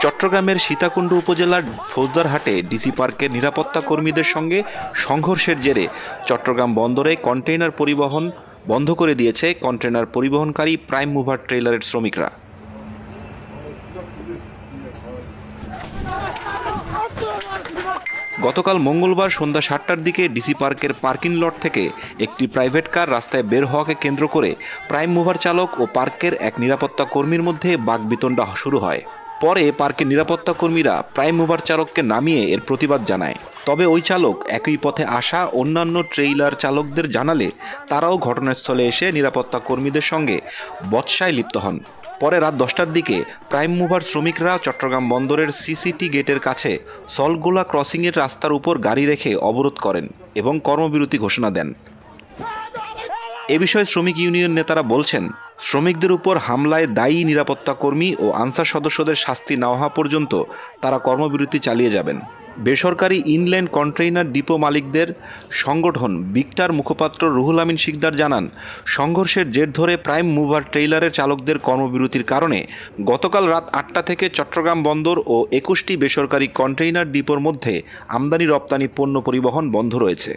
চট্টগ্রামের সীতাকুণ্ড উপজেলার ফৌজদারহাটে ডিসি পার্কের নিরাপত্তা কর্মীদের সঙ্গে সংঘর্ষের জেরে চট্টগ্রাম বন্দরে কন্টেইনার পরিবহন বন্ধ করে দিয়েছে কন্টেইনার পরিবহনকারী প্রাইম মুভার ট্রেইলারের শ্রমিকরা। গতকাল মঙ্গলবার সন্ধ্যা ৭টার দিকে ডিসি পার্কের পার্কিং লট থেকে একটি প্রাইভেট কার রাস্তায় বের হওয়াকে কেন্দ্র করে প্রাইম মুভার চালক ও পার্কের এক নিরাপত্তা কর্মীর মধ্যে বাকবিতণ্ডা শুরু হয়। পরে পার্কের নিরাপত্তা কর্মীরা প্রাইম মুভার চালককে নামিয়ে এর প্রতিবাদ জানায়। তবে ওই চালক একই পথে আসা অন্যান্য ট্রেইলার চালকদের জানালে তারাও ঘটনাস্থলে এসে নিরাপত্তা কর্মীদের সঙ্গে বচসায় লিপ্ত হন। পরে রাত 10টার দিকে প্রাইম মুভার শ্রমিকরা চট্টগ্রাম বন্দরের সিসিটি গেটের কাছে সলগোলা ক্রসিংয়ের রাস্তার উপর গাড়ি রেখে অবরোধ করেন এবং কর্মবিরতি ঘোষণা দেন। এ বিষয়ে শ্রমিক ইউনিয়ন নেতারা বলছেন, শ্রমিকদের উপর হামলায় দায়ী নিরাপত্তা কর্মী ও আনসার সদস্যদের শাস্তি না হওয়া পর্যন্ত তারা কর্মবিরতি চালিয়ে যাবেন। বেসরকারি ইনল্যান্ড কন্টেইনার ডিপো মালিকদের সংগঠন বিক্টার মুখপাত্র রুহুল আমিন শিকদার জানান, সংঘর্ষের জের ধরে প্রাইম মুভার ট্রেইলারের চালকদের কর্মবিরতির কারণে গতকাল রাত ৮টা থেকে চট্টগ্রাম বন্দর ও ২১টি বেসরকারি কন্টেইনার ডিপোর মধ্যে আমদানি রপ্তানি পণ্য পরিবহন বন্ধ রয়েছে।